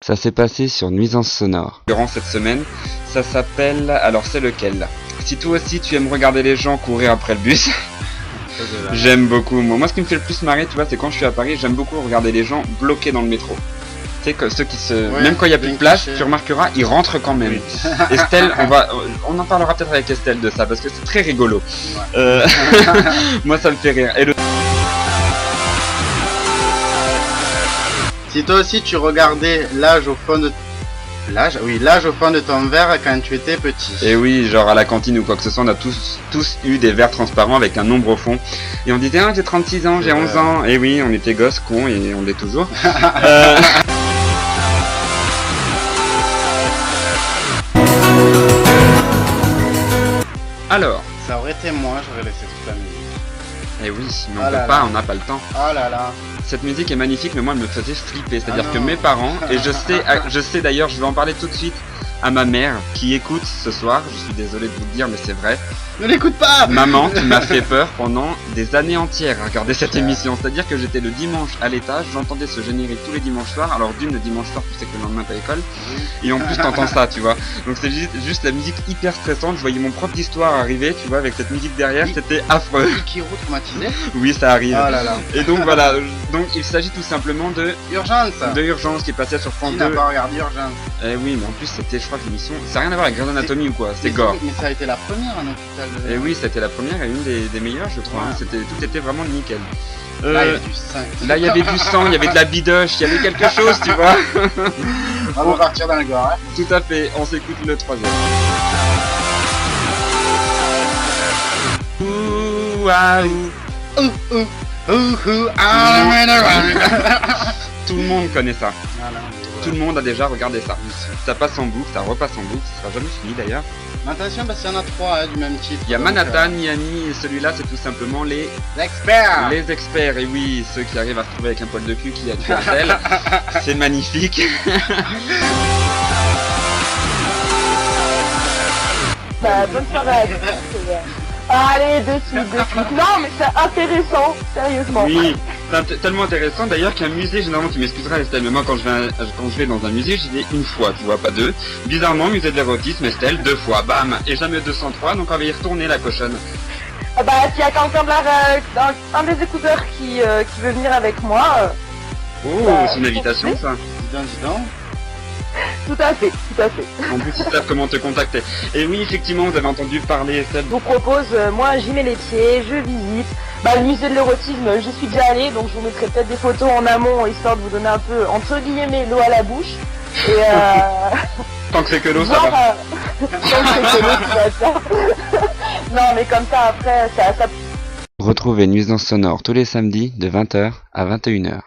Ça s'est passé sur Nuisance Sonore. Durant cette semaine, ça s'appelle... Alors c'est lequel? Si toi aussi tu aimes regarder les gens courir après le bus, j'aime beaucoup. Moi ce qui me fait le plus marrer, tu vois, c'est quand je suis à Paris, j'aime beaucoup regarder les gens bloqués dans le métro. Tu sais que ceux qui se... Ouais, même quand il n'y a plus de place, tu remarqueras, ils rentrent quand même. Oui. Estelle, on en parlera peut-être avec Estelle de ça, parce que c'est très rigolo. Ouais. Moi ça me fait rire. Et le... Si toi aussi tu regardais l'âge au fond de... L'âge au fond de ton verre quand tu étais petit. Et oui, genre à la cantine ou quoi que ce soit, on a tous eu des verres transparents avec un nombre au fond. Et on disait, ah j'ai 36 ans, j'ai 11 ans. Et oui, on était gosses, cons, et on l'est toujours. Alors. Ça aurait été moi, j'aurais laissé toute la musique. Et oui, mais on peut pas, on n'a pas le temps. Oh là là. Cette musique est magnifique, mais moi elle me faisait flipper. C'est-à-dire que mes parents, et je sais d'ailleurs, je vais en parler tout de suite à ma mère qui écoute ce soir, je suis désolé de vous le dire, mais c'est vrai. Ne l'écoute pas! Maman, tu m'as fait peur pendant des années entières à regarder cette émission. C'est-à-dire que j'étais le dimanche à l'étage, j'entendais ce générique tous les dimanches soirs. Alors d'une, le dimanche soir, tu sais que le lendemain t'as école. Et en plus t'entends ça, tu vois. Donc c'est juste la musique hyper stressante. Je voyais mon prof d'histoire arriver, tu vois, avec cette musique derrière, c'était affreux. Qui traumatisé? Oui, ça arrive. Oh là là. Et donc voilà, donc il s'agit tout simplement de... Urgence. De Urgence qui passait sur France 2. Qui n'a pas regardé Urgence? Eh oui, mais en plus c'était, je crois que l'émission... Ça n'a rien à voir avec Grey's Anatomy ou quoi, c'est gore. Mais ça a été la première en hôpital de... Eh oui, c'était la première et une des meilleures, je crois. Ouais. Tout était vraiment nickel. Là, il y avait du sang. Là, il y avait du sang, il y avait de la bidoche, il y avait quelque chose, tu vois. On va partir dans le gore, hein. Tout à fait, on s'écoute le troisième. Ouh, ah, ouh. Tout le monde connaît ça. Voilà. Tout le monde a déjà regardé ça. Ça passe en boucle, ça repasse en boucle, ça sera jamais fini d'ailleurs. Attention parce qu'il y en a trois du même titre. Il y a Manhattan, Miami et celui-là c'est tout simplement les experts. Les experts, et oui, ceux qui arrivent à retrouver avec un poil de cul qui a tué Estelle. C'est magnifique. Bonne soirée. Allez, de suite. Non, mais c'est intéressant, sérieusement. Oui, c'est tellement intéressant d'ailleurs qu'un musée, généralement, tu m'excuseras Estelle, mais moi quand je vais dans un musée, j'y vais une fois, tu vois, pas deux. Bizarrement, musée de l'érotisme, Estelle, 2 fois, bam, et jamais 203, donc on va y retourner la cochonne. Bah, s'il y a quelqu'un de un des écouteurs qui veut venir avec moi... Oh, c'est une invitation ça. Dis donc. Tout à fait, tout à fait. En plus, ils savent comment te contacter. Et oui, effectivement, vous avez entendu parler, Estelle. Je vous propose, moi j'y mets les pieds, je visite. Bah, le musée de l'érotisme, j'y suis déjà allé, donc je vous mettrai peut-être des photos en amont, histoire de vous donner un peu, entre guillemets, l'eau à la bouche. Et Tant que c'est que l'eau, ça va. Tant que c'est que l'eau, ça va. Non, mais comme ça, après, ça... Retrouvez Nuisance Sonore tous les samedis de 20h à 21h.